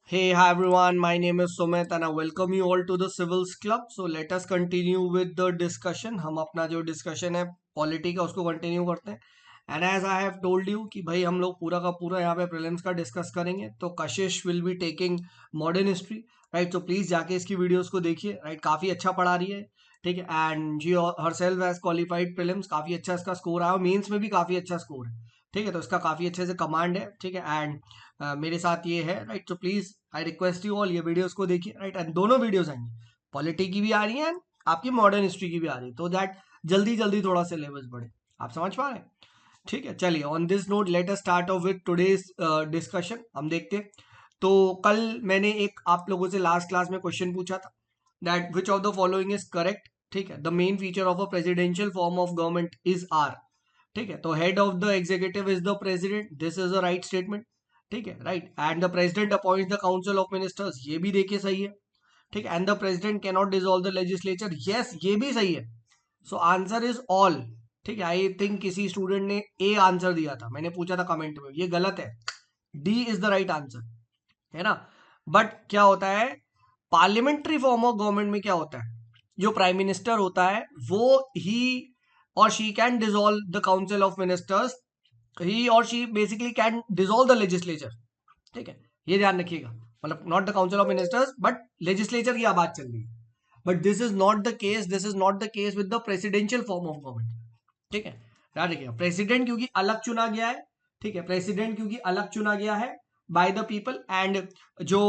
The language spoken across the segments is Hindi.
Hey, hi everyone. My name is Sumit and I welcome you all to the Civils Club. So let us continue with the discussion. हम अपना जो discussion है पॉलिटी का उसको कंटिन्यू करते हैं. And as I have told you कि भाई हम लोग पूरा का पूरा यहाँ पे प्रीलिम्स का डिस्कस करेंगे. तो कशिश will be taking modern history, right. तो प्लीज जाके इसकी वीडियोस को देखिए, राइट. काफी अच्छा पढ़ा रही है, ठीक है. And she herself has qualified prelims, काफी अच्छा इसका स्कोर आया. मेंस में भी काफी अच्छा स्कोर है, ठीक है. तो इसका काफी अच्छे से कमांड है, ठीक है. एंड मेरे साथ ये है, राइट. तो please I request you all, ये वीडियोस को देखिए, राइट. एंड दोनों वीडियोस आएंगी, पॉलिटी की भी आ रही है, आपकी मॉडर्न हिस्ट्री की भी आ रही है, तो दैट जल्दी जल्दी थोड़ा सिलेबस बढ़े. आप समझ पा रहे हैं? ठीक है. चलिए, on this note let us start of with today's discussion. हम देखते हैं. तो कल मैंने एक आप लोगों से लास्ट क्लास में क्वेश्चन पूछा था, that which of the following is correct. ठीक है. The main feature of a presidential form of government is are. ठीक है. तो head of the executive is the president, this is a right statement. ठीक है, right. And the president appoints the council of ministers, ये भी देखिए सही है. ठीक है. And the president can not dissolve the legislature, yes ये भी सही है. So answer is all. ठीक है. आई थिंक किसी स्टूडेंट ने ए आंसर दिया था, मैंने पूछा था कमेंट में, ये गलत है. D is the right answer, है ना. बट क्या होता है, पार्लियामेंट्री फॉर्म ऑफ गवर्नमेंट में क्या होता है, जो प्राइम मिनिस्टर होता है वो ही और she can dissolve the council of ministers. He और she basically can dissolve the legislature. ठीक है. ये ध्यान रखिएगा, मतलब not the council of ministers but legislature की बात चल रही है. But this is not the case, this is not the case with the presidential form of government. ठीक है. ध्यान रखिएगा, प्रेसिडेंट क्योंकि अलग चुना गया है. ठीक है. प्रेसिडेंट क्योंकि अलग चुना गया है बाय द पीपल, एंड जो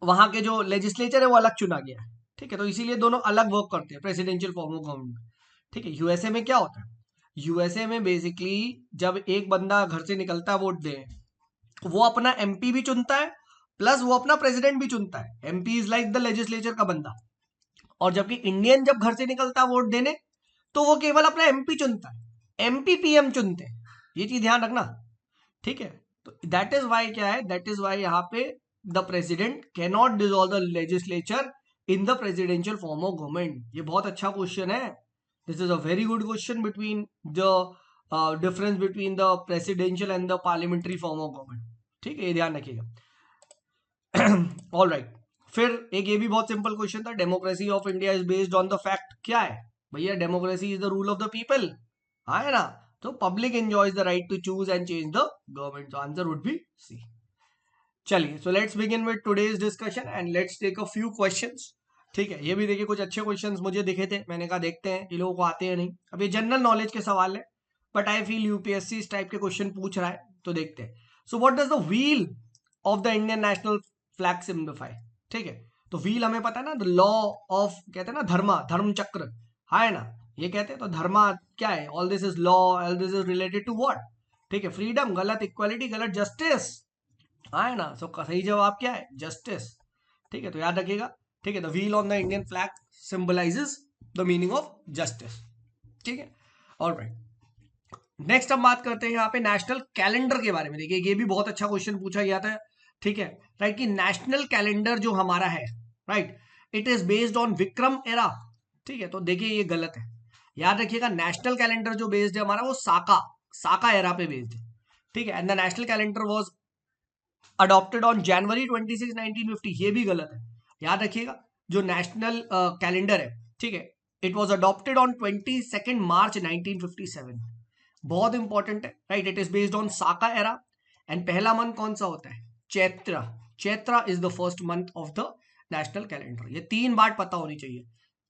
वहां के जो लेजिस्लेचर है वो अलग चुना गया है. ठीक है. तो इसीलिए दोनों अलग वर्क करते हैं प्रेसिडेंशियल फॉर्म ऑफ गवर्नमेंट. ठीक है. यूएसए में क्या होता है, यूएसए में बेसिकली जब एक बंदा घर से निकलता है वोट दे, वो अपना एमपी भी चुनता है प्लस वो अपना प्रेसिडेंट भी चुनता है. MP is like the legislature का बंदा. और जबकि इंडियन जब घर से निकलता है वोट देने, तो वो केवल अपना एमपी चुनता है, एमपी पीएम चुनते हैं. ये चीज ध्यान रखना. ठीक है. तो दैट इज वाई क्या है, दैट इज वाई यहाँ पे the president can not dissolve the legislature in the presidential form of government. ये बहुत अच्छा क्वेश्चन है. This is a very good question between the difference between the presidential and the parliamentary form of government. ठीक है. ये ध्यान रखिएगा. All right. फिर एक ये भी बहुत सिंपल क्वेश्चन था, democracy of India is based on the fact. क्या है भैया, democracy is the rule of the people. हाँ है ना. तो public enjoys the right to choose and change the government. तो आंसर वुड बी सी. चलिए, so let's begin with today's discussion and let's take a few questions. ठीक है. ये भी देखिए कुछ अच्छे क्वेश्चंस मुझे दिखे थे, मैंने कहा देखते हैं ये लोगों को आते हैं नहीं. अब ये जनरल नॉलेज के सवाल है, बट आई फील यूपीएससी इस टाइप के क्वेश्चन पूछ रहा है, तो देखते हैं. So what does the wheel of the Indian national flag simplify. ठीक है. तो व्हील हमें पता है ना, द लॉ ऑफ, कहते हैं ना धर्मा, धर्म चक्र. हाँ है ना. ये कहते हैं तो धर्मा क्या है, all this is law, all this is related to what. ठीक है. फ्रीडम गलत, इक्वालिटी गलत, जस्टिस. हाँ है ना. सो सही जवाब क्या है, जस्टिस. ठीक है. तो याद रखिएगा. ठीक है. The wheel on the Indian flag symbolizes the meaning of justice. ठीक है. ऑलराइट. नेक्स्ट हम बात करते हैं यहाँ पे नेशनल कैलेंडर के बारे में. देखिए ये भी बहुत अच्छा क्वेश्चन पूछा गया था. ठीक है. राइट. कि नेशनल कैलेंडर जो हमारा है, right, it is based on Vikram era. ठीक है. तो देखिए ये गलत है. याद रखिएगा, नेशनल कैलेंडर जो बेस्ड है हमारा वो साका, साका एरा पे बेस्ड है. ठीक है. And the national calendar was adopted on January 26 1950. ये भी गलत है. याद रखिएगा, जो नेशनल कैलेंडर है, ठीक है, इट वाज अडॉप्टेड ऑन 22 मार्च 1957. बहुत इंपॉर्टेंट है, right. It is based on Saka era. And पहला मंथ कौन सा होता है, Chaitra. Chaitra is the first month of the national calendar. ये तीन बात पता होनी चाहिए,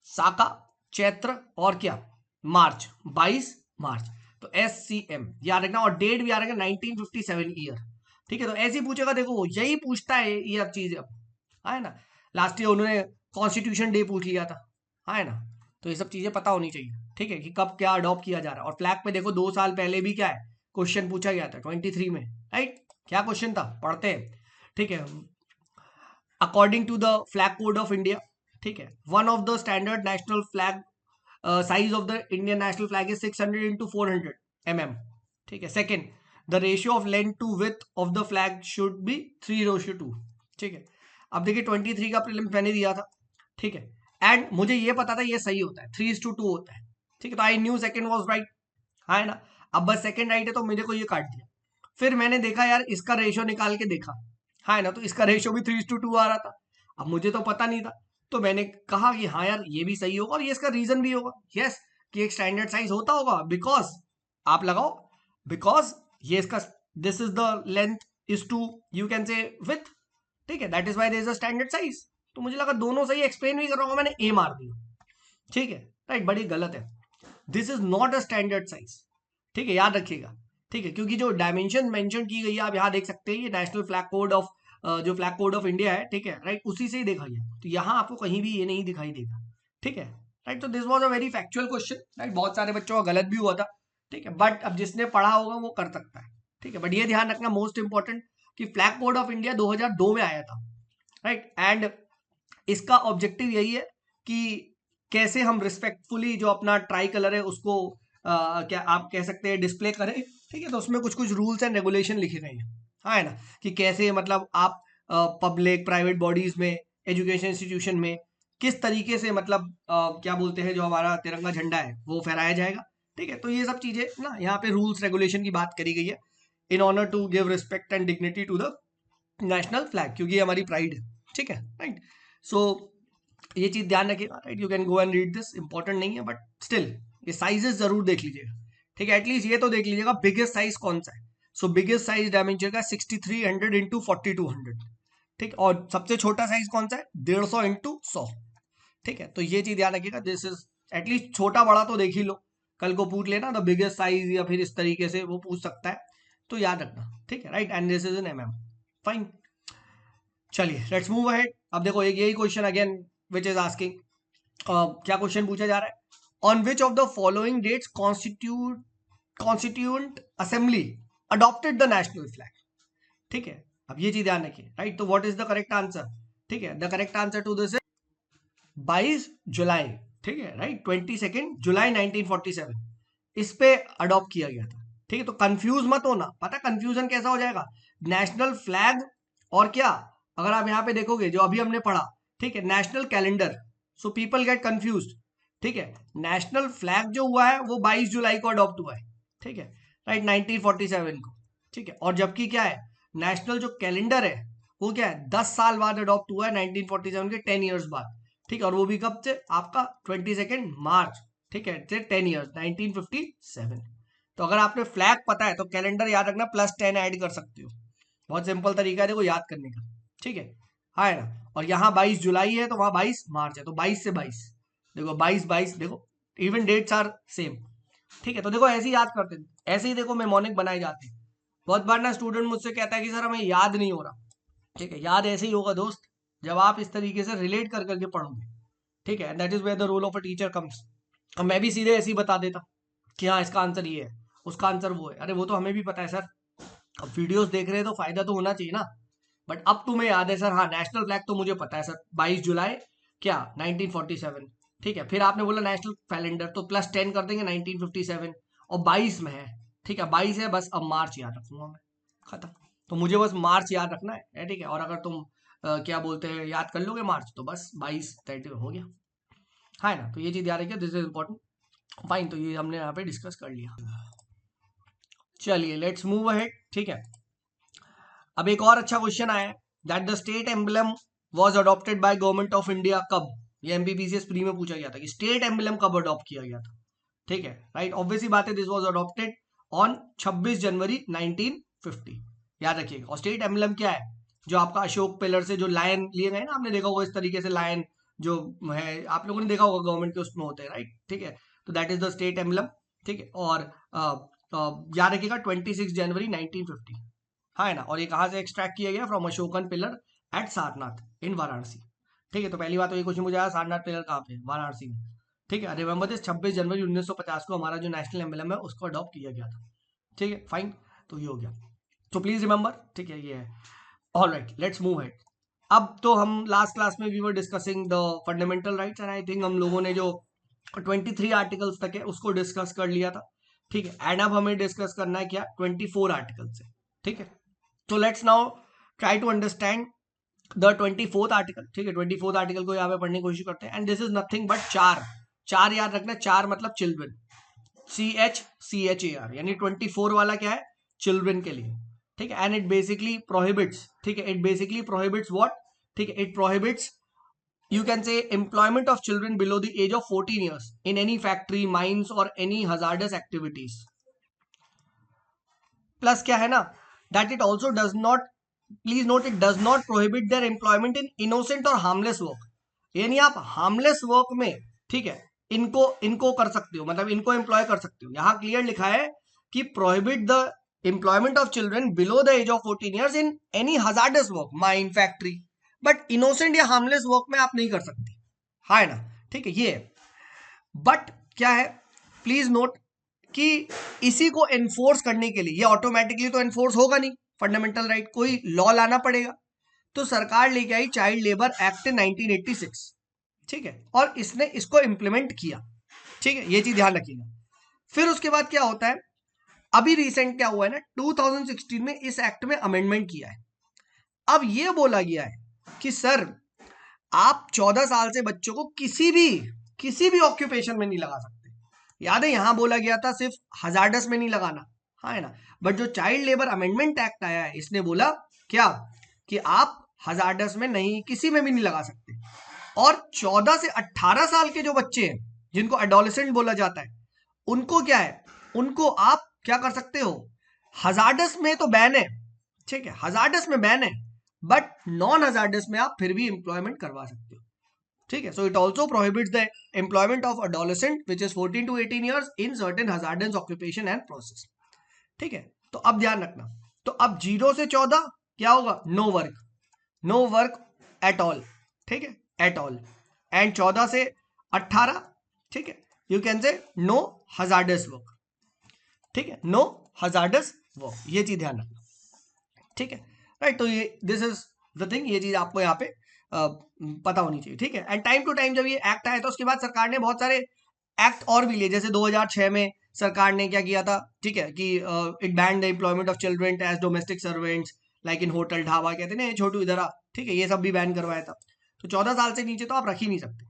साका, चैत्र और क्या, मार्च, 22 मार्च. तो SCM याद रखना, और डेट भी याद रखना, 1957 ईयर. ठीक है. तो ऐसे ही पूछेगा, देखो यही पूछता है ये अब चीज. अब है ना, लास्ट ईयर उन्होंने कॉन्स्टिट्यूशन डे पूछ लिया था. है ना. तो ये सब चीजें पता होनी चाहिए. ठीक है. कि कब क्या अडॉप्ट किया जा रहा है. और फ्लैग पे देखो 2 साल पहले भी क्या है, क्वेश्चन पूछा गया था 23 में, राइट. क्या क्वेश्चन था, पढ़ते हैं. ठीक है. According to the flag code of India, ठीक है, one of the standard national flag size of the Indian national flag is 600 × 400 mm. ठीक है. Second, the ratio of length to width of the flag should be 3:2. ठीक है. अब देखिए 23 का प्रीलिम्स मैंने दिया था. ठीक है. एंड मुझे ये पता था ये सही होता है, 3:2 होता है. ठीक है. तो I knew second was right. हाँ है ना. अब बस सेकेंड राइट है तो मेरे को ये काट दिया. फिर मैंने देखा यार इसका रेशियो निकाल के देखा. हाँ ना, तो इसका रेशियो भी 3:2 आ रहा था। अब मुझे तो पता नहीं था, तो मैंने कहा कि हाँ यार ये भी सही होगा और ये इसका रीजन भी होगा, यस, कि एक स्टैंडर्ड साइज होता होगा, बिकॉज आप लगाओ, बिकॉज ये इसका, this is the length is to, you can say width, ठीक है, that is why there is a standard size. तो मुझे लगा दोनों सही, एक्सप्लेन भी कर रहा हूँ, मैंने ए मार दिया, ठीक है, राइट, बड़ी गलत है, this is not a standard size, ठीक है, याद रखिएगा, ठीक है, क्योंकि जो डायमेंशन मेंशन की गई है आप यहाँ देख सकते हैं, ये नेशनल फ्लैग कोड ऑफ, जो फ्लैग कोड ऑफ इंडिया है, ठीक है, राइट, उसी से ही देखा गया, तो यहाँ आपको कहीं भी ये नहीं दिखाई देगा, ठीक है, राइट, तो this was a very factual question, right, बहुत सारे बच्चों का गलत भी हुआ था, ठीक है, बट अब जिसने पढ़ा होगा वो कर सकता है, ठीक है, बट ये ध्यान रखना मोस्ट इंपॉर्टेंट कि फ्लैग कोड ऑफ इंडिया 2002 में आया था, राइट, एंड इसका ऑब्जेक्टिव यही है कि कैसे हम रिस्पेक्टफुली जो अपना ट्राई कलर है उसको क्या आप कह सकते हैं डिस्प्ले करें, ठीक है, तो उसमें कुछ कुछ रूल्स एंड रेगुलेशन लिखे गए हैं, हाँ है ना, कि कैसे मतलब आप पब्लिक प्राइवेट बॉडीज में, एजुकेशन इंस्टीट्यूशन में किस तरीके से मतलब क्या बोलते हैं जो हमारा तिरंगा झंडा है वो फहराया जाएगा, ठीक है, तो ये सब चीजें ना यहाँ पे रूल्स रेगुलेशन की बात करी गई है in order to give respect and dignity to the national flag, क्योंकि ये हमारी प्राइड है, ठीक है, राइट, सो ये चीज ध्यान रखिएगा, right, you can go and read this, important नहीं है बट स्टिल ये साइजेस जरूर देख लीजिएगा, ठीक है, एटलीस्ट ये तो देख लीजिएगा बिगेस्ट साइज कौन सा है, सो बिगेस्ट साइज डायमेंशन का 6300 इंटू 4200, ठीक, और सबसे छोटा साइज कौन सा है 150 इंटू 100, ठीक है, तो ये चीज ध्यान रखिएगा, दिस इज एटलीस्ट छोटा बड़ा तो देख ही लो, कल को पूछ लेना द बिगेस्ट साइज या फिर इस तरीके से वो पूछ सकता है, तो याद रखना, ठीक है, right, and this is in mm, fine, चलिए लेट्स मूव अहेड। अब देखो एक यही question again which is asking, क्या क्वेश्चन पूछा जा रहा है, on which of the following dates constituent assembly adopted the national flag, ठीक है, अब ये चीज ध्यान रखिए, राइट, तो what is the correct answer, ठीक है, the correct answer to this 22 July, ठीक है, राइट, 22 जुलाई 1947 इस पे अडॉप्ट किया गया था, ठीक है, तो कंफ्यूज मत होना, पता कंफ्यूजन कैसा हो जाएगा, नेशनल फ्लैग और क्या, अगर आप यहाँ पे देखोगे जो अभी हमने पढ़ा, ठीक है, national calendar, so people get confuse, ठीक है, नेशनल फ्लैग जो हुआ है वो 22 जुलाई को अडॉप्ट हुआ है, ठीक है, राइट, 1947 को, ठीक है, और जबकि क्या है नेशनल जो कैलेंडर है वो क्या है 10 साल बाद अडॉप्ट हुआ है, 1947 के 10 ईयर्स बाद, ठीक है, और वो भी कब से आपका 22 मार्च, ठीक है, से 10 ईयर्स 1957, तो अगर आपने फ्लैग पता है तो कैलेंडर याद रखना +10 ऐड कर सकते हो, बहुत सिंपल तरीका है देखो याद करने का, ठीक है, हाँ है ना, और यहाँ 22 जुलाई है तो वहां 22 मार्च है, तो 22 से 22 देखो 22 देखो इवन डेट्स आर सेम, ठीक है, तो देखो ऐसे ही याद करते हैं, ऐसे ही देखो मेमोनिक बनाए जाते हैं, बहुत बार ना स्टूडेंट मुझसे कहता है कि सर हमें याद नहीं हो रहा, ठीक है, याद ऐसे ही होगा दोस्त जब आप इस तरीके से रिलेट कर करके पढ़ोगे, ठीक है, that is where the role of a teacher comes, अब मैं भी सीधे ऐसे ही बता देता कि हाँ इसका आंसर ये है, उसका आंसर वो है, अरे वो तो हमें भी पता है सर, अब वीडियोस देख रहे हैं तो फायदा तो होना चाहिए ना, बट अब तुम्हें याद है सर, हाँ नेशनल फ्लैग तो मुझे पता है सर 22 जुलाई क्या 1947, ठीक है, फिर आपने बोला नेशनल कैलेंडर तो +10 कर देंगे 1957 और 22 में है, ठीक है 22 है, बस अब मार्च याद रखूंगा मैं, खत्म, तो मुझे बस मार्च याद रखना है, ठीक है, और अगर तुम क्या बोलते हैं याद कर लोगे मार्च तो बस 22 हो गया, हाँ है ना, तो ये चीज याद रखिए, दिस इज इंपॉर्टेंट, फाइन, तो ये हमने यहाँ पे डिस्कस कर लिया, चलिए लेट्स मूव अहेड, ठीक है, अब एक और अच्छा क्वेश्चन आया है, that the state emblem was adopted by government of India कब, ये एमपीपीसीएस प्री में पूछा गया था कि स्टेट एम्बलम कब अडॉप्ट किया गया था, ठीक है, राइट, ऑब्वियसली बात है, दिस वाज अडॉप्टेड ऑन 26 जनवरी 1950, याद रखिएगा, और स्टेट एम्बलम क्या है, जो आपका अशोक पिलर से जो लायन लिए गए ना, आपने देखा होगा इस तरीके से लायन जो है आप लोगों ने देखा होगा गवर्नमेंट के उसमें होते हैं, राइट, ठीक है, तो that is the state emblem, ठीक है, और याद रखिएगा 26 जनवरी 1950, हाँ है ना, और ये कहाँ से एक्सट्रैक्ट किया गया, from Ashokan pillar at Sarnath in Varanasi, ठीक है, तो पहली बात तो ये क्वेश्चन मुझे आया सारनाथ पिलर कहाँ पे, वाराणसी में, ठीक है, रिमेंबर दिस 26 जनवरी 1950 को हमारा जो नेशनल एम्बलम है उसको अडॉप्ट किया गया था, ठीक है, फाइन, तो ये हो गया, तो प्लीज रिमेंबर, ठीक है, ये है, ऑलराइट लेट्स मूव हेड, अब तो हम लास्ट क्लास में we were discussing the fundamental rights and I think हम लोगों ने जो 23 आर्टिकल्स तक है उसको डिस्कस कर लिया था, ठीक है, एंड अब हमें डिस्कस करना है क्या 24 आर्टिकल्स है, ठीक है, तो let's now try to understand the 24th article, ठीक है, 24th आर्टिकल को यहाँ पे पढ़ने की कोशिश करते हैं, and this is nothing but चार, चार याद रखना, चार मतलब चिल्ड्रन, CHCHAR, यानी 24 वाला क्या है चिल्ड्रन के लिए, ठीक है, एंड इट बेसिकली प्रोहिबिट्स, ठीक है, इट बेसिकली प्रोहिबिट्स व्हाट, ठीक है, it prohibits you can say employment of children below the age of 14 years in any factory, mines or any hazardous activities. Plus क्या है ना, that it also does not, please note, it does not prohibit their employment in innocent or harmless work. यानी आप harmless work में, ठीक है, इनको कर सकते हो, मतलब इनको एम्प्लॉय कर सकते हो. यहाँ क्लियर लिखा है कि prohibit the employment of children below the age of 14 years in any hazardous work, mine, factory, but innocent या हार्मलेस वर्क में आप नहीं कर सकते. हाँ है ना, ठीक है, ये है. बट क्या है, प्लीज नोट कि इसी को एनफोर्स करने के लिए, ये ऑटोमेटिकली तो एनफोर्स होगा नहीं, फंडामेंटल राइट, कोई लॉ लाना पड़ेगा. तो सरकार लेके आई चाइल्ड लेबर एक्ट 1986, ठीक है, और इसने इसको इंप्लीमेंट किया. ठीक है, ये चीज ध्यान रखिएगा. फिर उसके बाद क्या होता है, अभी रिसेंट क्या हुआ है ना, 2016 में इस एक्ट में अमेंडमेंट किया है. अब ये बोला गया है कि सर आप 14 साल से बच्चों को किसी भी ऑक्यूपेशन में नहीं लगा सकते. याद है यहां बोला गया था सिर्फ हजार्डस में नहीं लगाना, हाँ है ना, बट जो चाइल्ड लेबर अमेंडमेंट एक्ट आया है इसने बोला क्या कि आप हजार्डस में नहीं, किसी में भी नहीं लगा सकते. और 14 से 18 साल के जो बच्चे हैं जिनको एडोलेसेंट बोला जाता है, उनको क्या है, उनको आप क्या कर सकते हो, हजार्डस में तो बैन है, ठीक है, हजार्डस में बैन है, बट नॉन हजार्डस में आप फिर भी एम्प्लॉयमेंट करवा सकते हो. ठीक है, so it also prohibits the employment of adolescent which is 14 to 18 years in certain hazardous occupation and process. ठीक है, तो अब ध्यान रखना, तो अब 0 से 14 क्या होगा, नो वर्क एट ऑल. ठीक है, एट ऑल. एंड 14 से 18, ठीक है, you can say no hazardous work. ठीक है, नो हजार्डस वर्क, ये चीज ध्यान रखना. ठीक है, राइट, तो ये दिस इज द थिंग, ये चीज आपको यहाँ पे पता होनी चाहिए. ठीक है, एंड टाइम टू टाइम जब ये एक्ट आया था उसके बाद सरकार ने बहुत सारे एक्ट और भी लिए, जैसे 2006 में सरकार ने क्या किया था, ठीक है, कि it banned the employment of children as domestic servants like in hotel, dhaba, कहते हैं ना छोटू इधर आ, ठीक है, ये सब भी बैन करवाया था. तो 14 साल से नीचे तो आप रख ही नहीं सकते.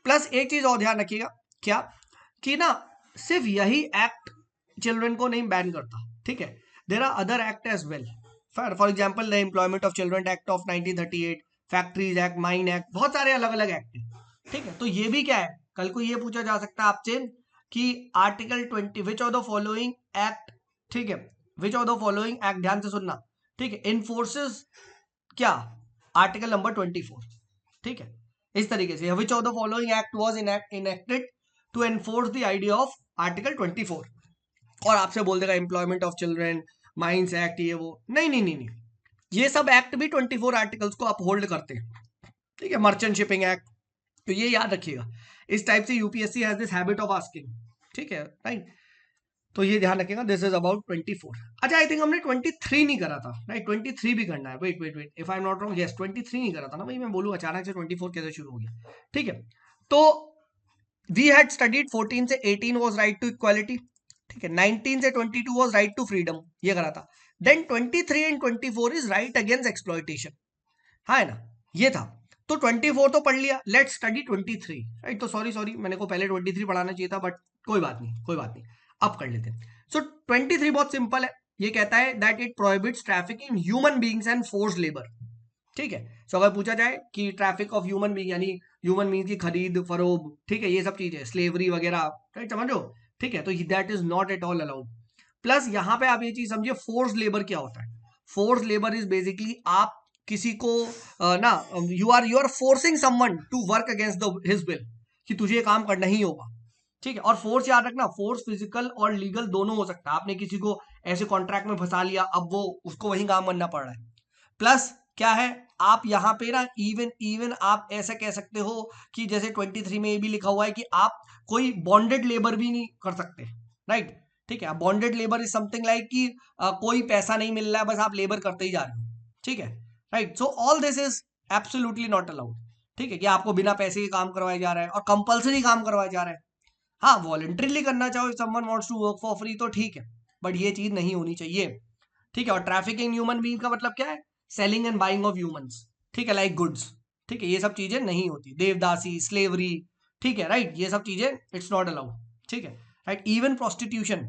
प्लस एक चीज और ध्यान रखिएगा, क्या कि ना सिर्फ यही एक्ट चिल्ड्रन को नहीं बैन करता. ठीक है, there are other act as well. For example the employment of children act of 1938, factories act, mine act, बहुत सारे अलग अलग एक्ट है. ठीक है, तो ये भी क्या है, कल को ये पूछा जा सकता है आपसे कि article 20 which of the following act, ठीक है, which of the following act, ध्यान से सुनना, ठीक है, इनफोर्सेस क्या, आर्टिकल नंबर 24. ठीक है, इस तरीके से which of the following act was enacted to enforce the idea of article 24. और आपसे बोल देगा employment of children, mines act, ये वो, नहीं, ये सब एक्ट भी 24 आर्टिकल्स को अपहोल्ड करते हैं. ठीक है, मर्चेंट शिपिंग एक्ट, तो ये याद रखिएगा. इस टाइप से UPSC has this habit of asking. ठीक है, राइट, तो ये ध्यान रखिएगा, दिस इज अबाउट 24. अच्छा, आई थिंक हमने 23 नहीं करा था, राइट, 23 भी करना है. Wait, if I am not wrong, yes 23 नहीं करा था ना भाई, मैं बोलूँ अचानक से 24 कैसे शुरू हो गया. ठीक है, तो वी हैड स्टडीड 14 से 18 वाज राइट टू इक्वालिटी. ठीक है, 19 से 22 वाज राइट टू फ्रीडम, ये करा था. Then 23 and 24 is right against exploitation. हाँ है ना, ये था. तो 24 तो पढ़ लिया, लेट्स स्टडी 23. राइट, तो सॉरी मैंने को पहले 23 पढ़ाना चाहिए था, बट कोई बात नहीं, अब कर लेते हैं. सो 23 बहुत सिंपल है, ये कहता है that it prohibits traffic in human beings and forced labour. ठीक है, सो अगर पूछा जाए कि ट्रैफिक ऑफ ह्यूमन बीइंग, यानी ह्यूमन बीइंग की खरीद फरोख्त, ठीक है, ये सब चीजें, स्लेवरी वगैरह, राइट, समझो. ठीक है, तो that is not at all allowed. Plus यहाँ पे आप ये चीज समझिए, फोर्स लेबर क्या होता है. फोर्स लेबर इज बेसिकली आप किसी को ना, you are forcing someone to work against his will, कि तुझे ये काम करना ही होगा. ठीक है, और फोर्स याद रखना, फोर्स फिजिकल और लीगल दोनों हो सकता है. आपने किसी को ऐसे कॉन्ट्रैक्ट में फंसा लिया, अब वो उसको वही काम करना पड़ रहा है. प्लस क्या है, आप यहाँ पे ना इवन आप ऐसा कह सकते हो कि जैसे 23 में ये भी लिखा हुआ है कि आप कोई बॉन्डेड लेबर भी नहीं कर सकते. राइट, ठीक है, bonded labour is something like कि कोई पैसा नहीं मिल रहा है, बस आप लेबर करते ही जा रहे हो. ठीक है, right, so all this is absolutely not allowed. ठीक है, कि आपको बिना पैसे के काम करवाया जा रहा है और कंपलसरी काम करवाया जा रहा है. हाँ, वॉलंटरीली करना चाहो, if someone wants to work for free तो ठीक है, बट ये चीज नहीं होनी चाहिए. ठीक है, और ट्रैफिकिंग इन ह्यूमन बीइंग का मतलब क्या है, selling and buying of humans. ठीक है, लाइक गुड्स. ठीक है, ये सब चीजें नहीं होती, देवदासी, स्लेवरी. ठीक है, राइट, ये सब चीजें इट्स नॉट अलाउड. ठीक है, राइट, इवन प्रोस्टिट्यूशन,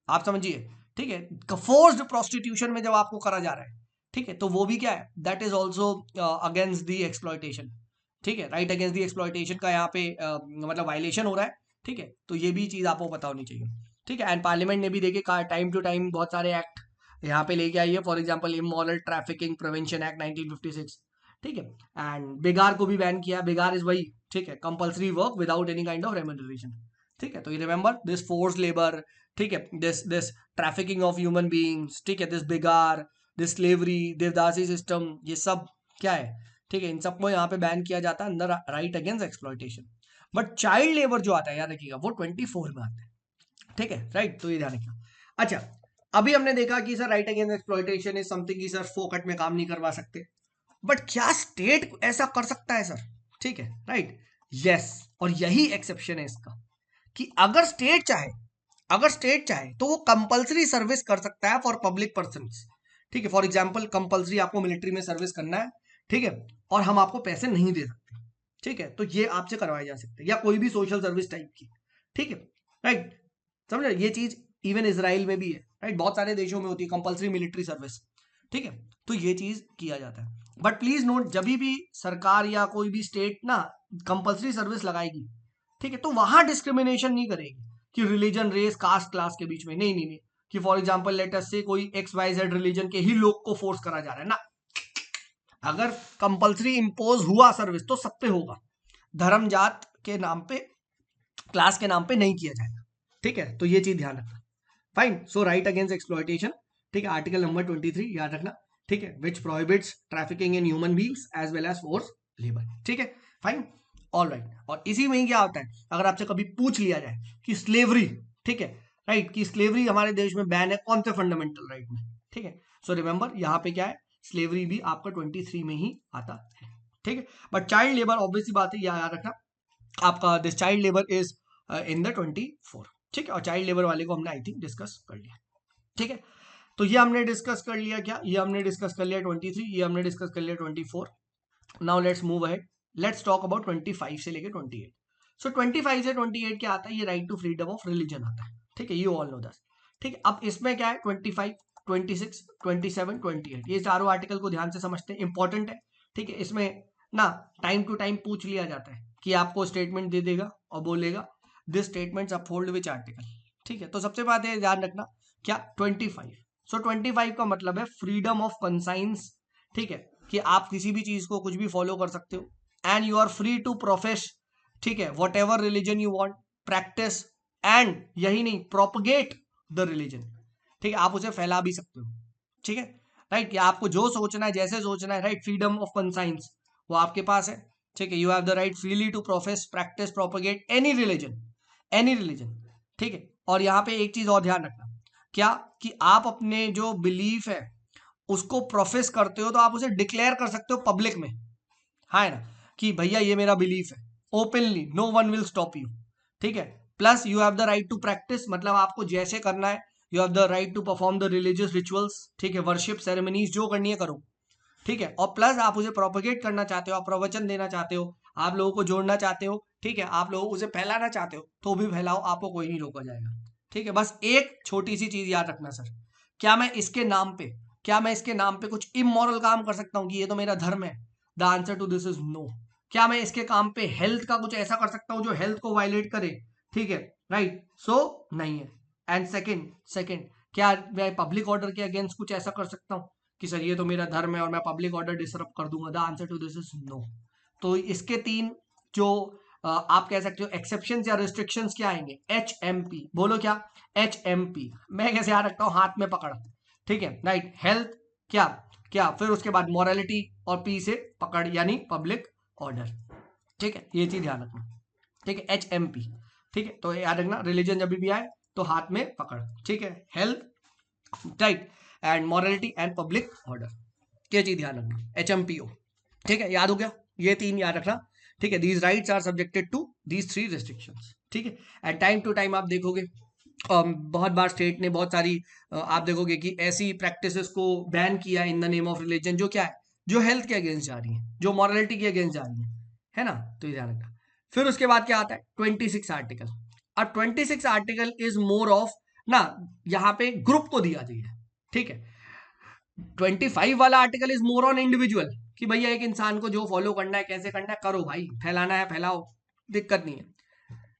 आप समझिए. ठीक है, फोर्स्ड प्रोस्टिट्यूशन में जब आपको करा जा रहा है, ठीक है, तो वो भी क्या है, that is also against the exploitation, ठीक है, राइट अगेंस्ट दी एक्सप्लॉयटेशन का यहाँ पे मतलब वायलेशन हो रहा है, ठीक है, तो ये भी चीज आपको पता होनी चाहिए, ठीक है। एंड पार्लियामेंट ने भी देखे टाइम टू टाइम बहुत सारे एक्ट यहाँ पे लेके आई है, for example immoral trafficking prevention act 1956, ठीक है, एंड बेगार को भी बैन किया, बेगार इज वही, ठीक है, compulsory work without any kind of remuneration, ठीक है, तो ये रिमेंबर दिस फोर्स लेबर, ठीक है, this trafficking of human beings, ठीक है, दिस बेगार, दिस स्लेवरी, देवदासी सिस्टम, ये सब क्या है, ठीक है, इन सबको यहाँ पे बैन किया जाता है अंदर right against exploitation. But child labour जो आता है, याद रखिएगा, वो 24 में आता है, ठीक है, राइट, तो ये ध्यान रखिएगा। अच्छा, अभी हमने देखा कि sir right against exploitation is something कि सर फोकट में काम नहीं करवा सकते, बट क्या स्टेट ऐसा कर सकता है सर, ठीक है, राइट, यस, और यही एक्सेप्शन है इसका, कि अगर स्टेट चाहे तो वो कंपलसरी सर्विस कर सकता है फॉर पब्लिक पर्सन, ठीक है, फॉर एग्जाम्पल कंपलसरी आपको मिलिट्री में सर्विस करना है, ठीक है, और हम आपको पैसे नहीं दे सकते, ठीक है, तो ये आपसे करवाए जा सकते हैं, या कोई भी सोशल सर्विस टाइप की, ठीक है, राइट, समझ रहे, ये चीज इवन इसराइल में भी है, राइट, बहुत सारे देशों में होती है कंपलसरी मिलिट्री सर्विस, ठीक है, तो ये चीज किया जाता है। बट प्लीज नोट, जब भी सरकार या कोई भी स्टेट ना कंपलसरी सर्विस लगाएगी, ठीक है, तो वहां डिस्क्रिमिनेशन नहीं करेगी कि रिलीजन, रेस, कास्ट, क्लास के बीच में, नहीं नहीं नहीं, कि फॉर एग्जाम्पल लेट अस से कोई XYZ रिलीजन के ही लोग को फोर्स करा जा रहा है ना, अगर कंपलसरी इंपोज हुआ सर्विस तो सब पे होगा, धर्म जात के नाम पे, क्लास के नाम पे नहीं किया जाएगा, ठीक है, तो ये चीज ध्यान रखना, fine. So right against exploitation, ठीक है, आर्टिकल नंबर 23 याद रखना, ठीक है, which prohibits trafficking in human beings as well as force labour, ठीक है, फाइन, ऑल राइट। और इसी में क्या होता है, अगर आपसे कभी पूछ लिया जाए कि स्लेवरी, ठीक है, राइट, कि स्लेवरी हमारे देश में बैन है कौन से फंडामेंटल राइट में, ठीक है, सो रिमेंबर यहाँ पे क्या है, स्लेवरी भी आपका 23 में ही आता है, ठीक है, बट चाइल्ड लेबर ऑब्वियसली बात है, याद रखना आपका, this child labour is in the 24, ठीक है, और चाइल्ड लेबर वाले को हमने आई थिंक डिस्कस कर लिया, ठीक है, तो ये हमने डिस्कस कर लिया, क्या ये हमने डिस्कस कर लिया 23, ये हमने डिस्कस कर लिया 24। Now let's move ahead, let's talk about 25 से लेके 28। सो 25 से 28 क्या आता है, ये right to freedom of religion आता है, ठीक है, यू ऑल नो दैट, ठीक है, अब इसमें क्या है, 25, 26, 27, 28, ये चारों आर्टिकल को ध्यान से समझते हैं, इंपॉर्टेंट है, ठीक है, इसमें ना टाइम टू टाइम पूछ लिया जाता है कि आपको स्टेटमेंट दे देगा और बोलेगा this statements uphold which article, ठीक है, तो सबसे बात है ध्यान रखना क्या, 25, सो 25 का मतलब है फ्रीडम ऑफ कंसाइंस, ठीक है, कि आप किसी भी चीज को कुछ भी फॉलो कर सकते हो, and you are free to profess, ठीक है, whatever religion you want, practice, and यही नहीं, प्रोपगेट द रिलीजन, ठीक है, आप उसे फैला भी सकते हो, ठीक है, राइट, कि आपको जो सोचना है, जैसे सोचना है, राइट, फ्रीडम ऑफ कंसाइंस वो आपके पास है, ठीक है, you have the right freely to profess, practice, propagate any religion, ठीक है, और यहाँ पे एक चीज और ध्यान रखना, क्या, कि आप अपने जो बिलीफ है उसको प्रोफेस करते हो तो आप उसे डिक्लेयर कर सकते हो पब्लिक में, हाँ है ना, कि भैया ये मेरा बिलीफ है, openly, no one will stop you, ठीक है, plus you have the right to practice, मतलब आपको जैसे करना है, you have the right to perform the religious rituals, ठीक है, वर्शिप सेरेमनीज जो करनी है करो, ठीक है, और प्लस आप उसे प्रोपोगेट करना चाहते हो, आप प्रवचन देना चाहते हो, आप लोगों को जोड़ना चाहते हो, ठीक है, आप लोगों को उसे फैलाना चाहते हो तो भी फैलाओ, आपको कोई नहीं रोका जाएगा, ठीक है, बस एक छोटी सी चीज याद रखना सर, क्या मैं इसके नाम पे, क्या मैं इसके नाम पे कुछ इमोरल काम कर सकता हूँ कि ये तो मेरा धर्म है, the answer to this is no. क्या मैं इसके काम पे हेल्थ का कुछ ऐसा कर सकता हूँ जो हेल्थ को वायलेट करे, ठीक है, राइट, सो नहीं है। एंड सेकंड क्या मैं पब्लिक ऑर्डर के अगेंस्ट कुछ ऐसा कर सकता हूँ कि सर ये तो मेरा धर्म है और मैं पब्लिक ऑर्डर डिसरप्ट कर दूंगा, the answer to this is no. तो इसके तीन जो आप कह सकते हो एक्सेप्शन या रिस्ट्रिक्शंस क्या आएंगे, HMP, बोलो क्या, HMP, मैं कैसे याद रखता हूँ, हाथ में पकड़, ठीक है, राइट, हेल्थ, क्या क्या, फिर उसके बाद मॉरलिटी, और P से पकड़ यानी पब्लिक ऑर्डर, ठीक है, ये चीज ध्यान रखना, ठीक है, HMP, ठीक है, तो याद रखना, रिलीजन जब भी आए तो हाथ में पकड़, ठीक है, health, right, and morality and public order, ये चीज ध्यान रखना, HMPO, ठीक है, याद हो गया, ये तीन याद रखना, ठीक है, these rights are subjected to these 3 restrictions, ठीक है, एंड टाइम टू टाइम आप देखोगे बहुत बार स्टेट ने बहुत सारी आप देखोगे कि ऐसी प्रैक्टिसेस को बैन किया इन द नेम ऑफ रिलीजन, जो क्या है, जो हेल्थ के अगेंस्ट जा रही है, जो मॉरलिटी के अगेंस्ट जा रही है ना, तो ये ध्यान रखना। फिर उसके बाद क्या आता है 26 आर्टिकल, और 26 आर्टिकल इज मोर ऑफ ना, यहाँ पे ग्रुप को दिया जाए, ठीक है। 25 वाला article is more on individual, कि भैया एक इंसान को जो फॉलो करना है, कैसे करना है, करो भाई, फैलाना है फैलाओ, दिक्कत नहीं है।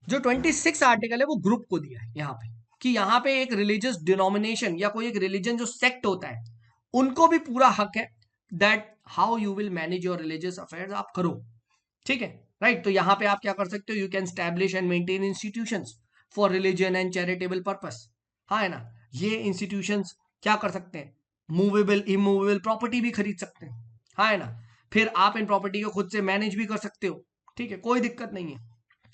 जो 26 आर्टिकल है वो ग्रुप को दिया है यहाँ पे, कि यहाँ पे एक रिलीजियस डिनोमिनेशन या कोई एक रिलीजन जो सेक्ट होता है, उनको भी पूरा हक है that how you will manage your religious affairs, आप करो, ठीक है, राइट। तो यहाँ पे आप क्या कर सकते हो, you can establish and maintain institutions for religion and charitable purpose, हाँ है ना। ये इंस्टीट्यूशंस क्या कर सकते हैं, मूवेबल इमूवेबल प्रॉपर्टी भी खरीद सकते हैं, हाँ है ना। फिर आप इन प्रॉपर्टी को खुद से मैनेज भी कर सकते हो, ठीक है, कोई दिक्कत नहीं है,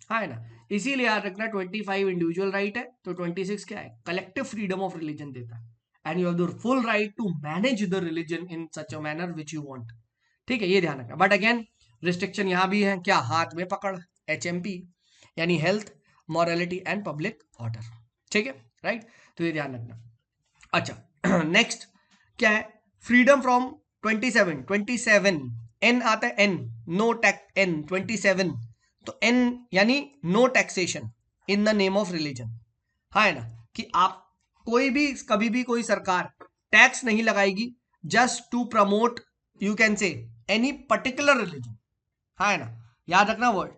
हाँ है ना। इसीलिए याद रखना 25 इंडिविजुअल राइट है, तो 26 क्या है, कलेक्टिव फ्रीडम ऑफ रिलीजन देता है, and you have the full right to manage the religion in such a manner which you want, ठीक है, ये ध्यान रखना। बट अगेन रिस्ट्रिक्शन यहां भी है, क्या, हाथ में पकड़, HMP, यानी health, morality and public order, ठीक है, राइट। तो ये ध्यान रखना। अच्छा नेक्स्ट क्या है, फ्रीडम फ्रॉम 27 एन आता है, एन, नो टैक्स, एन 27, तो एन यानी no taxation in the name of religion, हाँ है ना, कि आप कोई भी कभी भी कोई सरकार टैक्स नहीं लगाएगी just to promote, you can say, any particular religion, हाँ है ना, याद रखना वर्ड,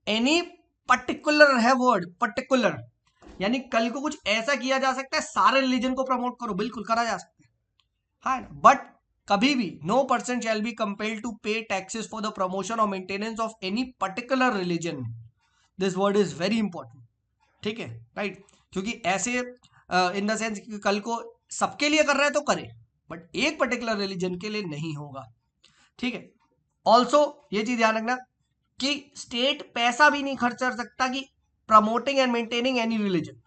एनी पर्टिकुलर है वर्ड, पर्टिकुलर, यानी कल को कुछ ऐसा किया जा सकता है सारे रिलीजन को प्रमोट करो, बिल्कुल करा जा सकता है, हाँ है ना। बट कभी भी no person shall be compelled to pay taxes for the promotion और maintenance of any particular religion, this word is very important, ठीक है, राइट। क्योंकि ऐसे इन द सेंस कि कल को सबके लिए कर रहा है तो करे, बट एक पर्टिकुलर रिलीजन के लिए नहीं होगा, ठीक है। ऑल्सो ये चीज ध्यान रखना कि स्टेट पैसा भी नहीं खर्च कर सकता कि promoting and maintaining any religion,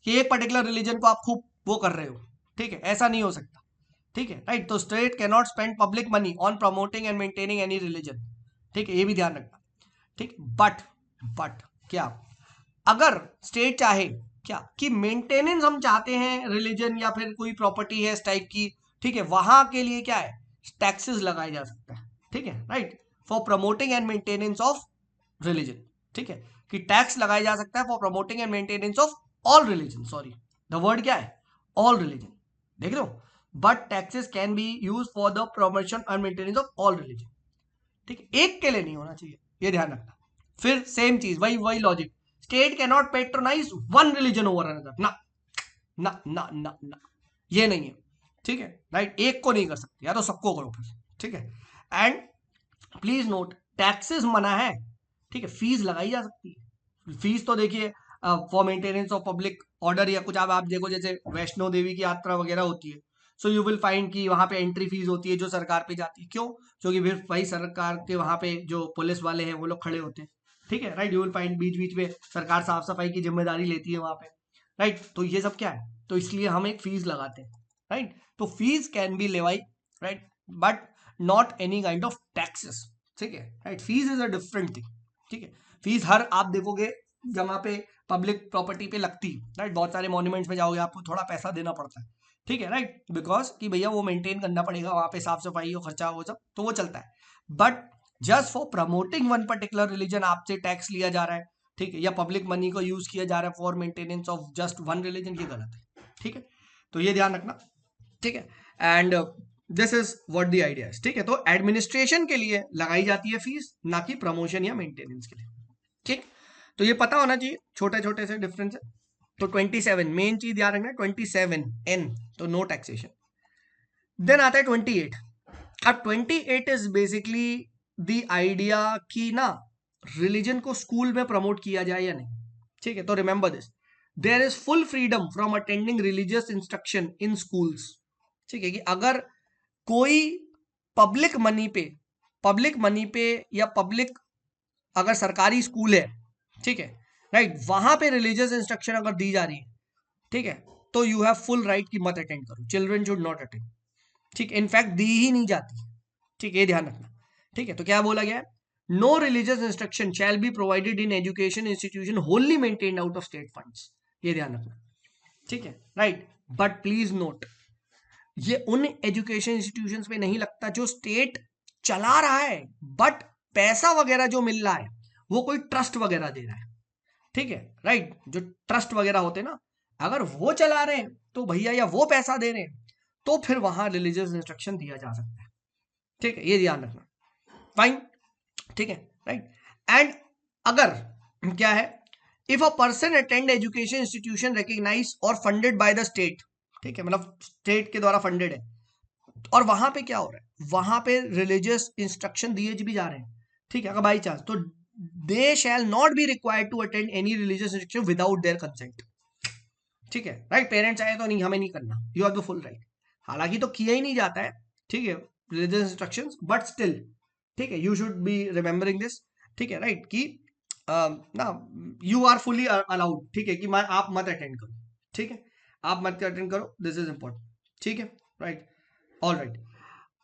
कि एक पर्टिकुलर रिलीजन को आप खूब वो कर रहे हो, ठीक है, ऐसा नहीं हो सकता, ठीक है, राइट। तो state can not spend public money on promoting and maintaining any religion, ठीक है, ये भी ध्यान रखना, ठीक। बट क्या, अगर स्टेट चाहे क्या कि मेंटेनेंस हम चाहते हैं रिलीजन या फिर कोई प्रॉपर्टी है इस टाइप की, ठीक है, वहां के लिए क्या है, टैक्सेस लगाए जा सकता है, ठीक है, right, for promoting and maintenance of religion, ठीक है, कि टैक्स लगाया जा सकता है for promoting and maintenance of all religion, sorry the word क्या है, ऑल रिलीजन, देख लो, but taxes can be use for the promotion and maintenance of all religion, ठीक है, एक के लिए नहीं होना चाहिए, ये ध्यान रखना। फिर सेम चीज, वही logic, state can not patronise one religion over another, ना ना ना ना ना, ये नहीं है, ठीक है, राइट, एक को नहीं कर सकते, या तो सबको करो फिर, ठीक है। एंड प्लीज नोट, टैक्सेस मना है, ठीक है, फीस लगाई जा सकती है, फीस तो देखिए for maintenance of public order या कुछ, अब आप देखो जैसे वैष्णो देवी की यात्रा वगैरह होती है, सो यू विल फाइंड कि वहां पे एंट्री फीस होती है जो सरकार पे जाती है, क्यों, क्योंकि फिर भाई सरकार के वहां पे जो पुलिस वाले हैं वो लोग खड़े होते हैं, ठीक है, राइट, यू विल फाइंड बीच बीच में सरकार साफ सफाई की जिम्मेदारी लेती है वहां पे, राइट। तो ये सब क्या है, तो इसलिए हम एक फीस लगाते हैं, राइट, तो fees can be लेवाई, right, but not any kind of taxes, ठीक है, right, fees is a different thing, ठीक है। फीस हर आप देखोगे जहाँ पे पब्लिक प्रॉपर्टी पे लगती है, राइट, बहुत सारे मॉन्यूमेंट्स में जाओगे आपको थोड़ा पैसा देना पड़ता है, ठीक है, राइट, बिकॉज कि भैया वो मेंटेन करना पड़ेगा वहां पे, साफ सफाई हो, खर्चा हो, सब तो वो चलता है। But just for promoting one particular religion आपसे टैक्स लिया जा रहा है, ठीक है, या पब्लिक मनी को यूज किया जा रहा है for maintenance of just one religion, ये गलत है, ठीक है, तो ये ध्यान रखना, ठीक है। And this is what the idea है, ठीक है। तो एडमिनिस्ट्रेशन के लिए लगाई जाती है फीस, ना कि प्रमोशन या मेंटेनेंस के लिए, ठीक। तो ये पता होना चाहिए, छोटे छोटे से डिफरेंस है। तो 27 मेन चीज याद रखना, 27 एन, तो नो टैक्सेशन। देन आता है 28। अब 28 इज बेसिकली द आइडिया कि ना रिलीजन को स्कूल में प्रमोट किया जाए या नहीं, ठीक है। तो remember this, there is full freedom from attending religious instruction in schools, ठीक है, कि अगर कोई पब्लिक मनी पे या पब्लिक अगर सरकारी स्कूल है, ठीक है, राइट, वहां पे रिलीजियस इंस्ट्रक्शन अगर दी जा रही है, ठीक है, तो यू हैव फुल राइट कि मत अटेंड करो, चिल्ड्रन शुड नॉट अटेंड, ठीक, इनफैक्ट दी ही नहीं जाती, ठीक, ये ध्यान रखना, ठीक है। तो क्या बोला गया है, no religious instruction shall be provided in education institution wholly maintained out of state funds, ये ध्यान रखना, ठीक है, राइट। बट प्लीज नोट, ये उन एजुकेशन इंस्टीट्यूशंस में नहीं लगता जो स्टेट चला रहा है, बट पैसा वगैरह जो मिल रहा है वो कोई ट्रस्ट वगैरह दे रहा है, ठीक है, राइट, जो ट्रस्ट वगैरह होते हैं ना, अगर वो चला रहे हैं तो भैया, या वो पैसा दे रहे हैं, तो फिर वहां रिलीजियस इंस्ट्रक्शन दिया जा सकता है। ठीक है, ये ध्यान रखना। फाइन, ठीक है, राइट। एंड अगर क्या है, if a person attend education institution recognize और फंडेड बाय द स्टेट, ठीक है, मतलब स्टेट के द्वारा फंडेड है, और वहां पे क्या हो रहा है, वहां पे रिलीजियस इंस्ट्रक्शन दिए भी जा रहे हैं, ठीक है, अगर बाई चांस, तो they shall not be required to attend any religious instruction without their consent. ठीक है, राइट, पेरेंट्स आए तो नहीं, हमें नहीं करना, you have the full right. हालांकि तो किया ही नहीं जाता है, ठीक है, रिलीजियस इंस्ट्रक्शंस, बट स्टिल, ठीक है, you should be remembering this, ठीक है, राइट, कि ना यू आर फुली अलाउड, ठीक है, कि आप मत अटेंड करो, ठीक है, आप मत अटेंड करो, दिस इज इंपॉर्टेंट, ठीक है, राइट, ऑल राइट।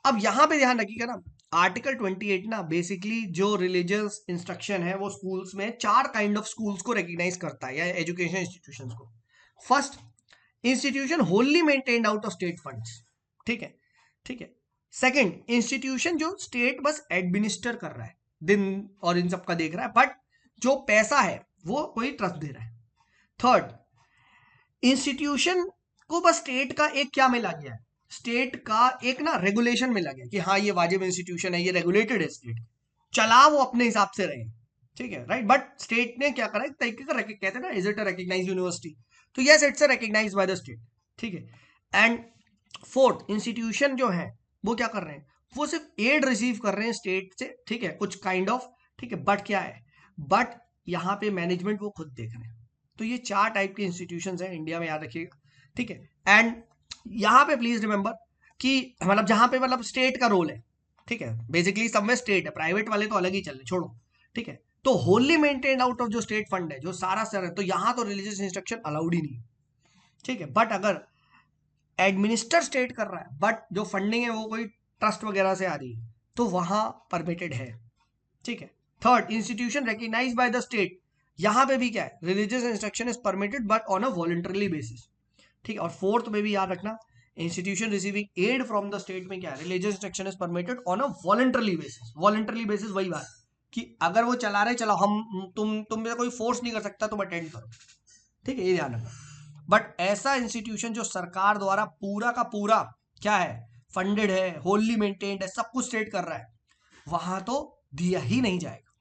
अब यहां पे ध्यान रखिएगा ना, आर्टिकल 28 ना बेसिकली जो रिलीजियस इंस्ट्रक्शन है वो स्कूल्स में 4 काइंड ऑफ स्कूल्स को रिकॉग्नाइज करता है, या एजुकेशन इंस्टीट्यूशंस को। First, institution wholly maintained out of state funds, ठीक है, ठीक है। सेकंड, इंस्टीट्यूशन जो स्टेट बस एडमिनिस्टर कर रहा है, दिन और इन सब का देख रहा है, बट जो पैसा है वो कोई ट्रस्ट दे रहा है। थर्ड, इंस्टीट्यूशन को बस स्टेट का एक क्या मिला गया है, स्टेट का एक ना रेगुलेशन मिला गया कि हाँ ये वाजिब इंस्टीट्यूशन है, ये रेगुलेटेड है, स्टेट चला वो अपने हिसाब से रहे, ठीक है, राइट, बट स्टेट ने क्या करा, एक तरीके का कहते हैं ना, is it a recognised university, तो yes it's a recognised by the state, ठीक है। एंड फोर्थ, इंस्टीट्यूशन जो है वो क्या कर रहे हैं, वो सिर्फ एड रिसीव कर रहे हैं स्टेट से, ठीक है, कुछ काइंड ऑफ, ठीक है, बट क्या है, बट यहाँ पे मैनेजमेंट वो खुद देख रहे हैं। तो ये 4 टाइप के इंस्टीट्यूशन हैं इंडिया में, याद रखिएगा, ठीक है। एंड यहाँ पे प्लीज रिमेंबर कि मतलब जहां पे मतलब स्टेट का रोल है, ठीक है, बेसिकली सब में स्टेट है, प्राइवेट वाले तो अलग ही चल रहे, छोड़ो, ठीक है। तो होली मेंटेन्ड आउट ऑफ जो स्टेट फंड है, जो सारा सर है, तो यहां तो रिलीजियस इंस्ट्रक्शन अलाउड ही नहीं, ठीक है। बट अगर एडमिनिस्टर स्टेट कर रहा है, बट जो फंडिंग है वो कोई ट्रस्ट वगैरह से आ रही है, तो वहां परमिटेड है, ठीक है। Third, institution recognised by the state, यहां पे भी क्या है, religious instruction is permitted but on a voluntary basis, ठीक है। और फोर्थ में भी याद रखना, institution receiving aid from the state में क्या है, religious instruction is permitted on a voluntary basis. Voluntary basis वही बात कि अगर वो चला रहे, चलो, हम तुम में कोई फोर्स नहीं कर सकता, तुम अटेंड करो, ठीक है, ये ध्यान रखना। बट ऐसा इंस्टीट्यूशन जो सरकार द्वारा पूरा का पूरा क्या है, फंडेड है, होली मेंटेन्ड है, सब कुछ स्टेट कर रहा है, वहां तो दिया ही नहीं जाएगा,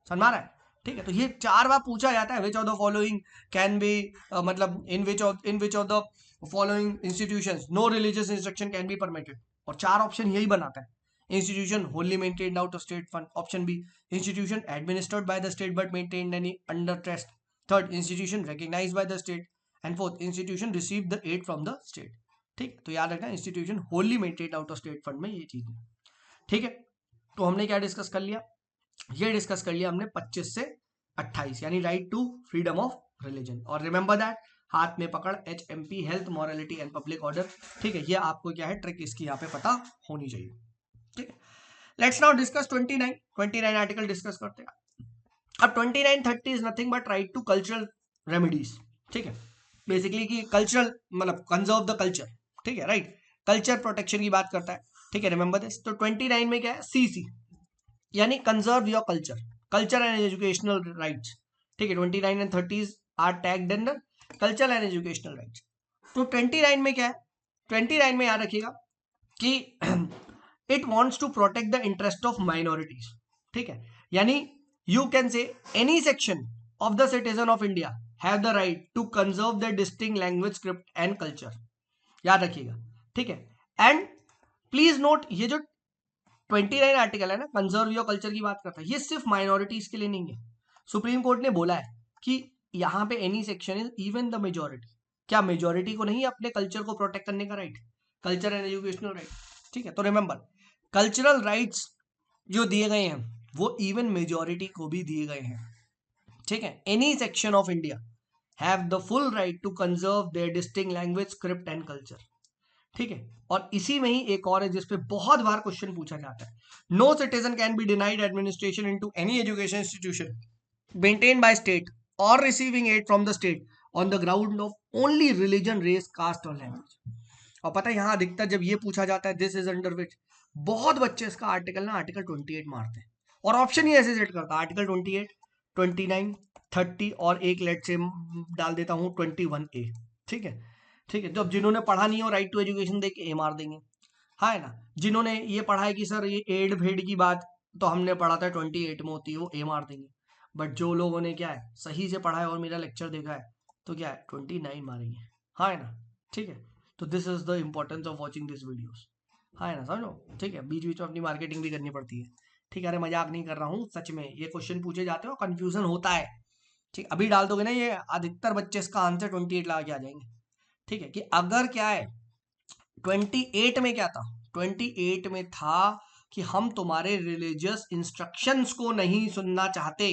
समझ रहा है, ठीक है। तो ये 4 बार पूछा जाता है, which of the following can be, मतलब in which of the following institutions no religious instruction can be permitted, और 4 ऑप्शन यही बनाता है, institution wholly maintained out of state fund, option B institution administered by the state but maintained any under trust, third institution recognised by the state, and fourth institution receive the aid from the state, ठीक। तो याद रखना, institution wholly maintained out of state fund में ये चीज है, ठीक है। तो हमने क्या डिस्कस कर लिया, ये डिस्कस कर लिया हमने 25 से 28, यानी right to freedom of religion. और रिमेंबर दैट, हाथ में पकड़, HMP, health, morality and public order, ठीक है, ये आपको क्या है, ट्रिक इसकी यहाँ पे पता होनी चाहिए, ठीक है। Let's now discuss 29 article discuss करते हैं। अब 29-30 is nothing but right to cultural remedies, ठीक है, बेसिकली कि कल्चरल मतलब कंजर्व द कल्चर, ठीक है, राइट, कल्चर प्रोटेक्शन की बात करता है, ठीक है, रिमेंबर दिस। तो 29 में क्या है, CC, यानी conserve your culture, culture and educational rights, ठीक है। 29 and 30 are tagged under culture and educational rights. तो 29 में क्या है, 29 में याद रखिएगा कि it wants to protect the interest of minorities, ठीक है, यानी you can say any section of the citizen of India have the right to conserve the distinct language, script and culture, याद रखिएगा, ठीक है। एंड प्लीज नोट, ये जो 29 आर्टिकल है ना, कंजर्व योर कल्चर की बात करता है, ये सिर्फ माइनॉरिटीज के लिए नहीं है। सुप्रीम कोर्ट ने बोला है कि यहाँ पे any section is even the majority, क्या मेजोरिटी को नहीं अपने कल्चर को प्रोटेक्ट करने का right, culture and educational right, ठीक है। तो रिमेंबर, कल्चरल राइट्स जो दिए गए हैं वो इवन मेजोरिटी को भी दिए गए हैं, ठीक है। Any section of India have the full right to conserve their distinct language, script and culture, ठीक है। और इसी में ही एक और है जिसपे बहुत बार क्वेश्चन पूछा जाता है, no citizen can be denied administration into any education institution maintain by state और receiving aid from the state on the ground of only religion, race, caste और लैंग्वेज। और पता है यहाँ अधिकतर जब ये पूछा जाता है दिस इज अंडर विच, बहुत बच्चे इसका आर्टिकल ना आर्टिकल 28 मारते हैं और ऑप्शन ही ऐसे सेट करता है, आर्टिकल 28, 29, 30 और एक लेट से डाल देता हूँ 21A। ठीक है, ठीक है। तो अब जिन्होंने पढ़ा नहीं हो राइट टू एजुकेशन देख के ए मार देंगे, हाँ है ना। जिन्होंने ये पढ़ा है कि सर ये एड भेड की बात तो हमने पढ़ा था 28 में होती है, वो ए मार देंगे। बट जो लोगों ने क्या है सही से पढ़ा है और मेरा लेक्चर देखा है तो क्या है 29 मारेंगे, हाँ है ना। ठीक है, तो this is the importance of watching this videos, हाँ है ना, समझो। ठीक है, बीच बीच में अपनी मार्केटिंग भी करनी पड़ती है। ठीक है, अरे मजाक नहीं कर रहा हूँ, सच में ये क्वेश्चन पूछे जाते हो कंफ्यूजन होता है। ठीक, अभी डाल दोगे ना ये अधिकतर बच्चे इसका आंसर 28 लगा के आ जाएंगे। ठीक है, कि अगर क्या है 28 में क्या था, 28 में था कि हम तुम्हारे रिलीजियस इंस्ट्रक्शंस को नहीं सुनना चाहते,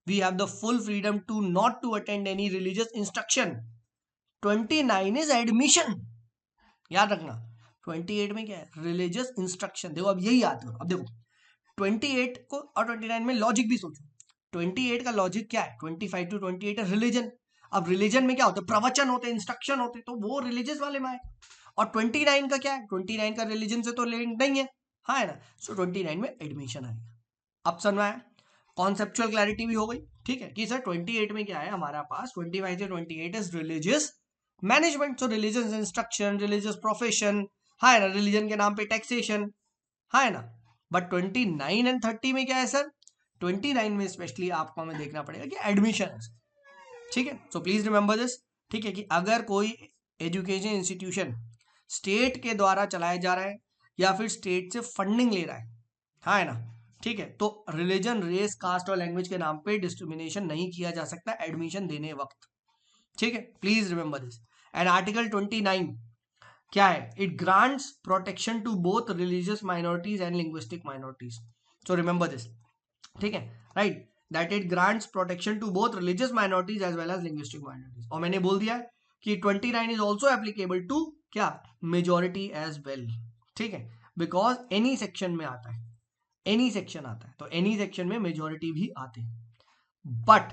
we have the full freedom to not to attend any religious instruction. 29 is admission, याद रखना। 28 में क्या है रिलीजियस इंस्ट्रक्शन। देखो अब यही आते हो, अब देखो 28 को और 29 में लॉजिक भी सोचो। 28 का लॉजिक क्या है, 25 टू 28 है रिलीजन। अब रिलीजन में क्या होता है, प्रवचन होते हैं, इंस्ट्रक्शन होते हैं, तो वो रिलीजियस वाले में आए। और 29 का क्या है, 29 का रिलीजन से तो लिंक नहीं है, हाँ है ना। सो 29 में एडमिशन आएगा। अब समझ में आया, कॉन्सेप्चुअल क्लैरिटी भी हो गई। ठीक है, कि सर 28 में क्या है हमारा पास, 25 से 28 is religious management, so religious instruction, religious profession, हाँ है ना, रिलीजन के नाम पे टैक्सेशन, हाँ है ना। बट 29 एंड 30 में क्या है सर, 29 में स्पेशली आपको हमें देखना पड़ेगा कि एडमिशन है। ठीक है, सो प्लीज रिमेंबर दिस। ठीक है, कि अगर कोई एजुकेशन इंस्टीट्यूशन स्टेट के द्वारा चलाया जा रहा है या फिर स्टेट से फंडिंग ले रहा है, हाँ है ना। ठीक है, तो रिलीजन, रेस, कास्ट और लैंग्वेज के नाम पे डिस्क्रिमिनेशन नहीं किया जा सकता एडमिशन देने वक्त। ठीक है, please remember this. And article 29 क्या है, it grants protection to both religious minorities and linguistic minorities. So remember this. ठीक है, right, that it grants protection to both religious minorities as well as linguistic minorities. और मैंने बोल दिया है कि 29 इज ऑल्सो एप्लीकेबल टू क्या, मेजोरिटी एज वेल। ठीक है, बिकॉज एनी सेक्शन में आता है, एनी सेक्शन आता है, तो एनी सेक्शन में मेजोरिटी भी आते हैं। बट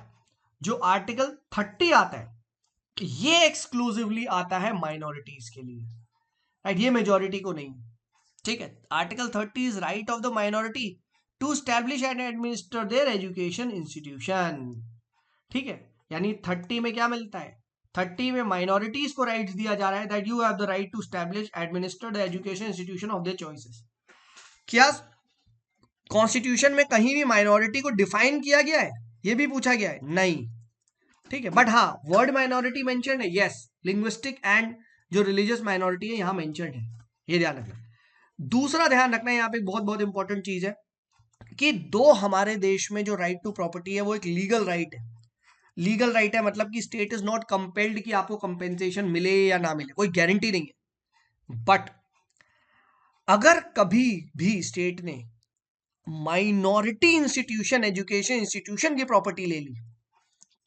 जो आर्टिकल 30 आता है ये एक्सक्लूसिवली आता है माइनॉरिटीज के लिए, राइट, ये मेजोरिटी को नहीं। ठीक है, article 30 is right of the minority to establish and administer their education institution. ठीक है, यानी 30 में क्या मिलता है, 30 में माइनॉरिटीज को राइट्स दिया जा रहा है that you have the right to establish administer the education institution of their choices. क्या कॉन्स्टिट्यूशन में कहीं भी माइनॉरिटी को डिफाइन किया गया है, ये भी पूछा गया है, नहीं। ठीक है, बट हाँ वर्ड माइनॉरिटी मेंशन है, यस, लिंग्विस्टिक एंड जो रिलीजियस माइनॉरिटी है यहां मेंशन है, ये ध्यान रखना। दूसरा ध्यान रखना है यहाँ पे बहुत बहुत इंपॉर्टेंट चीज है कि दो हमारे देश में जो राइट टू प्रॉपर्टी है वो एक लीगल राइट है। लीगल राइट है मतलब कि स्टेट इज नॉट कंपेल्ड कि आपको कंपेंसेशन मिले या ना मिले, कोई गारंटी नहीं है। बट अगर कभी भी स्टेट ने माइनॉरिटी इंस्टीट्यूशन, एजुकेशन इंस्टीट्यूशन की प्रॉपर्टी ले ली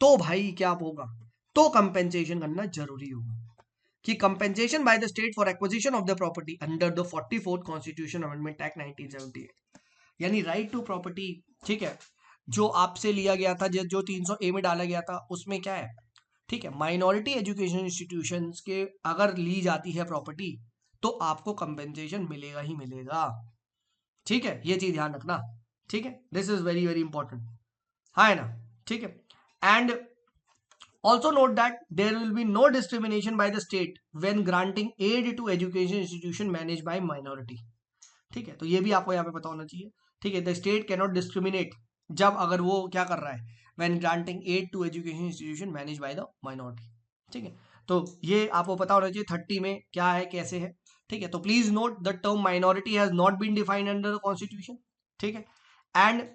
तो भाई क्या होगा, तो कंपेंसेशन करना जरूरी होगा। कि compensation bye the state for acquisition of the property under the 44th constitution amendment act 1978, यानी राइट टू प्रॉपर्टी। ठीक है, जो आपसे लिया गया था, जो 300A में डाला गया था, उसमें क्या है, ठीक है, माइनॉरिटी एजुकेशन इंस्टीट्यूशंस के अगर ली जाती है प्रॉपर्टी तो आपको कंपेंसेशन मिलेगा ही मिलेगा। ठीक है, ये चीज ध्यान रखना। ठीक है, this is very very important, हाँ है ना। ठीक है, and also note that there will be no discrimination by the state when granting aid to education institution managed by minority। ठीक है, तो ये भी आपको यहाँ पे पता होना चाहिए। ठीक है, the state can not discriminate जब अगर वो क्या कर रहा है, when granting aid to education institution manage by the minority. ठीक है, तो ये आपको पता होना चाहिए 30 में क्या है कैसे है। ठीक है, तो please note the term minority has not been defined under the constitution. ठीक है, and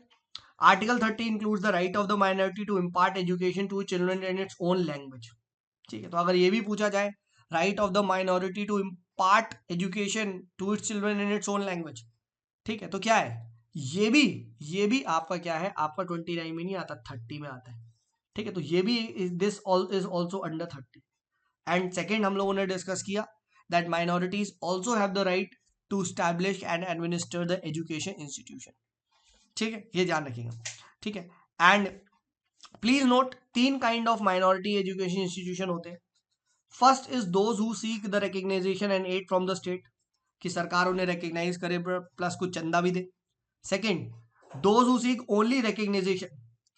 article 30 includes the right of the minority to impart education to children in its own language. ठीक है, तो अगर ये भी पूछा जाए right of the minority to impart education to its children in its own language, ठीक है, तो क्या है, ये भी आपका क्या है, आपका 29 में नहीं आता, 30 में आता है। ठीक है, तो ये भी this is also under 30। And second हम लोगों ने डिस्कस किया that minorities also have the right to establish and administer the education institution. ठीक है, ये ध्यान रखिएगा। ठीक है, and please note 3 kind of minority education institution होते हैं। First is those who seek the recognization and aid from the state, कि सरकार उन्हें रिकग्नाइज करे प्लस कुछ चंदा भी दे। Second, those who seek only recognisation,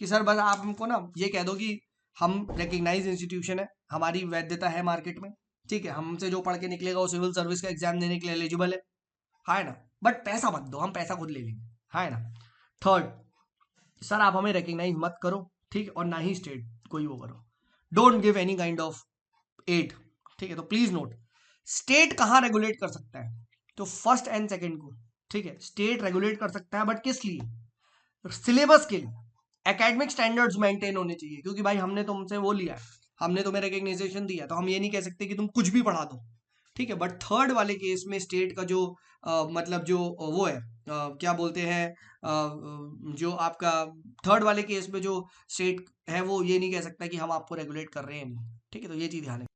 कि सर बस आप हमको ना ये कह दो कि हम रिकग्नाइज इंस्टीट्यूशन है, हमारी वैधता है मार्केट में, ठीक है, हमसे जो पढ़ के निकलेगा वो सिविल सर्विस का एग्जाम देने के लिए एलिजिबल है ना, बट पैसा मत दो, हम पैसा खुद ले लेंगे, है ना। थर्ड, सर आप हमें रिकग्नाइज मत करो, ठीक है, और ना ही स्टेट कोई वो करो, don't give any kind of aid, ठीक है। तो प्लीज नोट, स्टेट कहाँ रेगुलेट कर सकता है, तो फर्स्ट एंड सेकंड को, ठीक है, स्टेट रेगुलेट कर सकता है, बट किस लिए, सिलेबस के लिए, एकेडमिक स्टैंडर्ड्स मेंटेन होने चाहिए, क्योंकि भाई हमने तुमसे वो लिया है, हमने तुम्हें रिकग्नाइजेशन दिया, तो हम ये नहीं कह सकते कि तुम कुछ भी पढ़ा दो, ठीक है। बट थर्ड वाले केस में स्टेट का जो मतलब जो वो है, क्या बोलते हैं, जो आपका थर्ड वाले केस में जो स्टेट है वो ये नहीं कह सकता कि हम आपको रेगुलेट कर रहे हैं नहीं, ठीक है। तो ये चीज ध्यान है,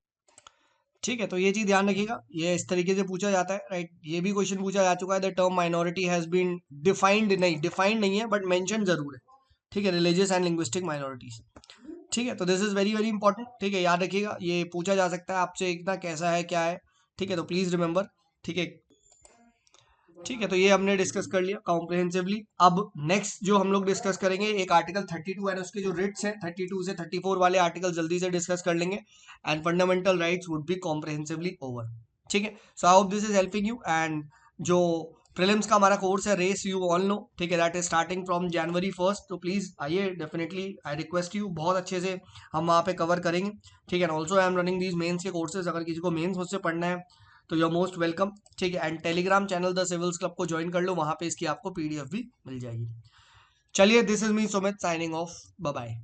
ठीक है, तो ये चीज ध्यान रखिएगा, ये इस तरीके से पूछा जाता है, राइट। ये भी क्वेश्चन पूछा जा चुका है, the term minority has been defined नहीं है, बट मेंशन जरूर है, ठीक है, रिलीजियस एंड लिंग्विस्टिक माइनॉरिटीज, ठीक है। तो this is very very important, ठीक है, याद रखिएगा, ये पूछा जा सकता है आपसे इतना कैसा है क्या है, ठीक है, तो प्लीज रिमेंबर, ठीक है। ठीक है, तो ये हमने डिस्कस कर लिया कॉम्प्रिहेंसिवली। अब नेक्स्ट जो हम लोग डिस्कस करेंगे, एक आर्टिकल 32 एंड उसके जो रिट्स हैं 32 से 34 वाले आर्टिकल जल्दी से डिस्कस कर लेंगे, and fundamental rights would be comprehensively over, ठीक है। So I hope this is helping you, and जो प्रीलिम्स का हमारा कोर्स है रेस, यू ऑल नो, ठीक है, that is starting from January 1, तो प्लीज आइए, डेफिनेटली आई रिक्वेस्ट यू, बहुत अच्छे से हम वहाँ पे कवर करेंगे, ठीक है। And also I am running these mains के कोर्सेज, अगर किसी को मेन्स मुझसे पढ़ना है तो यू आर मोस्ट वेलकम, ठीक है। And Telegram channel the civils club को ज्वाइन कर लो, वहां पे इसकी आपको PDF भी मिल जाएगी। चलिए, this is me Sumit signing off, bye bye.